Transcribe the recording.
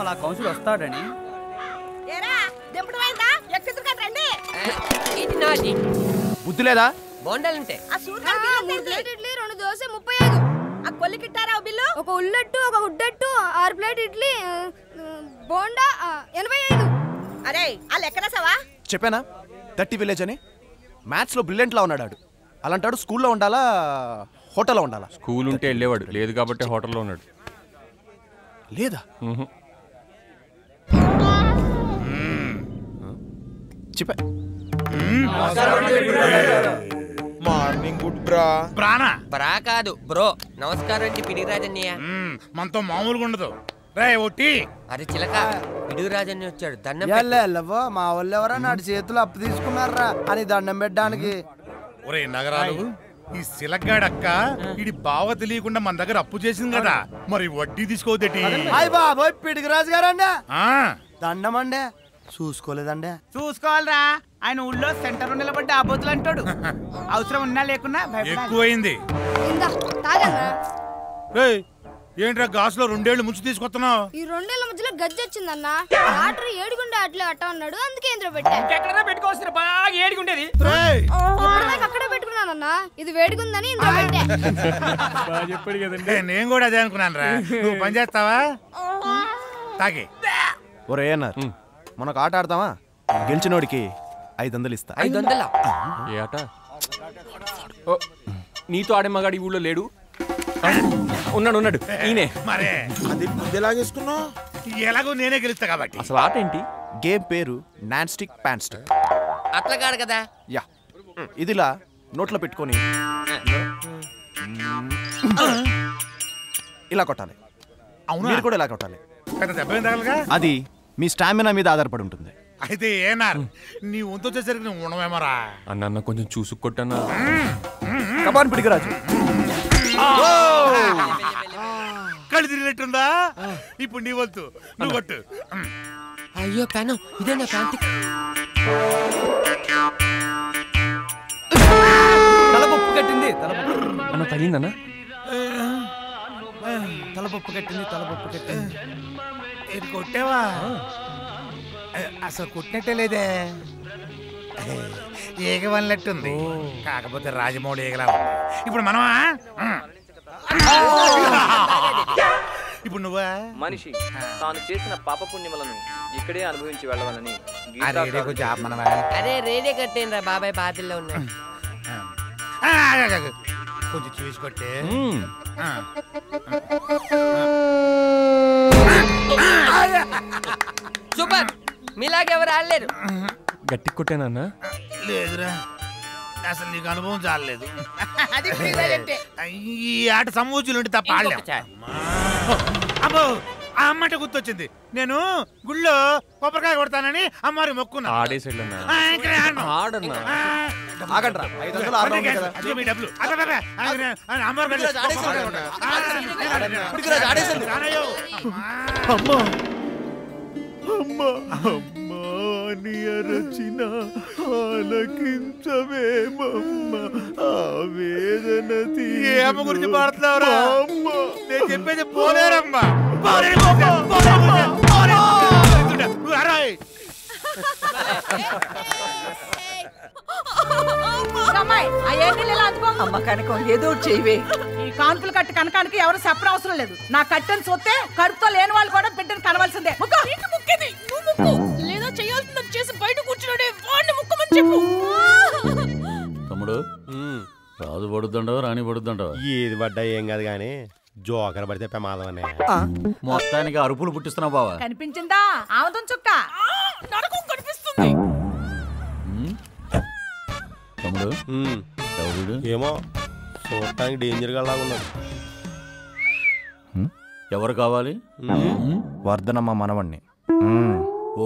అలా కౌన్సిల్ వస్తాడని. బుద్ధి లేదా? బోండాలుంటే రెండు దోశ 35. ఆ కొల్లికిట్టారా బిల్లు? ఒక ఉల్లట్టు, ఒక ఉడ్డట్టు, 6 ప్లేట్ ఇడ్లీ, బోండా 85. అరే ఆ లెక్క రాసావా? చెప్పానా 30 విలేజ్ అని. మ్యాథ్స్ లో బ్రిలియంట్ లా ఉన్నాడు. అలాంటాడు స్కూల్లో ఉండాలా హోటల్లో ఉండాలా? స్కూల్ ఉంటే వెళ్ళేవాడు, లేదు కాబట్టి హోటల్లో ఉన్నాడు. లేదా? చెప్పా. మార్నింగ్ గుడ్ బ్రా. బ్రానా బ్రా కాదు బ్రో. నమస్కారం అండి పిడిరాజన్నయ్య. మనతో మామూలుగా ఉండదు. రే ఒట్టి అరే చిలక, పిడిరాజన్ని వచ్చాడు దండం. మా వాళ్ళు ఎవరా నాటి చేతులు అప్పు తీసుకున్నారా అని దండం పెట్టడానికి. ఒరే నగరాలు, ఈ సిలగ్గాడక్క ఇది బావ తెలియకుండా మన దగ్గర అప్పు చేసింది కదా, మరి వడ్డీ తీసుకోవద్దేటి? హాయ్ బాబోయ్ పిడికిరాజు గారండి. ఆ దండం అండి. చూసుకోలేదండి. చూసుకోవాలరా, ఆయన ఊళ్ళో సెంటర్ నిలబడ్డ ఆబోతులు అంటాడు. అవసరం ఉన్నా లేకున్నా ఎక్కువైంది. ఏంట్రా గాసులో 2 ఏళ్ళు ముంచి తీసుకొస్తున్నావు? ఈ 2 ఏళ్ల మధ్యలో గజ్జి వచ్చిందన్న. ఆర్డర్ ఏడుగుండే అట్లే అట్ట అన్నాడు, అందుకే ఇంద్ర పెట్టా. పెట్టుకోవచ్చు, బాగా ఏడుగుండేది. అక్కడే పెట్టుకున్నానన్న, ఇది వేడిగుందని ఇంద్ర పెట్టా. చెప్పాడు కదండి. నేను కూడా అదే అనుకున్నాను రా. నువ్వు పని చేస్తావా? తాగి ఒరే అన్నారు, మనకు ఆట ఆడతావా? గెలిచినోడికి 500 ఇస్తా. 500? ఏ ఆట? నీతో ఆడే మగాడి ఊళ్ళో లేడు. ఉన్నాడు ఈయనే. మరే అది బుద్ధి ఎలాగేసుకున్నావు? ఎలాగో నేనే గెలుస్తా కాబట్టి. అసలు ఆట ఏంటి? గేమ్ పేరు నాన్ స్టిక్ ప్యాన్ స్టిక్. అట్లా కాదు కదా. యా, ఇదిలా నోట్లో పెట్టుకొని ఇలా కొట్టాలి. మీరు కూడా ఇలా కొట్టాలి. పెద్ద దెబ్బ ఏం తగలగా? అది మీ స్టామినా మీద ఆధారపడి ఉంటుంది. అయితే ఏనార్ నీ వంతు వచ్చేసరికి నువ్వు ఉండవేమరా? అన్న కొంచెం చూసుకొట్టన్నా. కమాన్ పిడికిరాజు. కళ్ళు తిరిగినట్టుందా? ఇప్పుడు నీ వంతు, నువ్వు కొట్టు. అయ్యో ప్యాను, ఇదే నా ప్యాంటిక్. తలపప్పు కట్టింది. అన్న తగిందన్నా? తలపప్పు కట్టింది. ఇది కొట్టేవా? అసలు కొట్టినట్టే లేదే. ఈగ వల్లట్టుంది, కాకపోతే రాజమౌళి ఈగలా ఉంది. ఇప్పుడు మనమా? ఇప్పుడు నువ్వా? మనిషి తాను చేసిన పాప పుణ్యములను ఇక్కడే అనుభవించి వెళ్ళవాలని. అరే రేడియో కట్టేను రా బాబాయ్, బాధల్లో ఉన్నా. కొంచెం చూసి కొట్టే. సూపర్, మీలాగెవరు ఆడలేరు. గట్టి కొట్టేనన్నా? లేదురా, అసలు నీకు అనుభవం చాలలేదు. ఈ ఆట సమూచులుంటే తప్ప ఆడలేవు. అమ్మో, ఆ అమ్మంటే గుర్తొచ్చింది. నేను గుళ్ళో కొబ్బరికాయ కొడతానని అమ్మారి మొక్కున్నా. ఆడేసాడన్నా. ఆడన్నా. ఆగండ్రా, 500 ఆడడం ఉంది కదా. మీ డబ్బులు అమ్మారు రచిన ఆలకించవేమమ్మ ఆవేదన. ఏ అమ్మ గురించి పాడుతున్నావురా? నేను చెప్పేది పోలేరమ్మా. అమ్మ కనకం ఏదో చేయవే. ఈ కాన్పులు కట్టి కనకానికి ఎవరు చెప్పనవసరం లేదు. నా కట్టెని చూస్తే కడుపుతో లేని వాళ్ళు కూడా బిడ్డను కనవలసిందే. లేదో చేయాల్సింది చేసి బయట కూర్చున్నాడే వాడిని ముక్కమని చెప్పు. తమ్ముడు, రాజు పడుతుండవు రాణి పడుతుండవు, ఏది పడ్డా ఏం కాదు గానీ జోకర్ పడితే ప్రమాదం అనే. మొత్తానికి అరుపులు పుట్టిస్తున్నావు బావా. కనిపించిందా ఆమదం చుక్క? నరకం కనిపిస్తుంది. తమ్ముడు ఎవడు? ఏమో చూడటానికి డేంజర్ గా ఉన్నాడు. ఎవరు కావాలి? వర్ధనమ్మ మనవణ్ణి. ఓ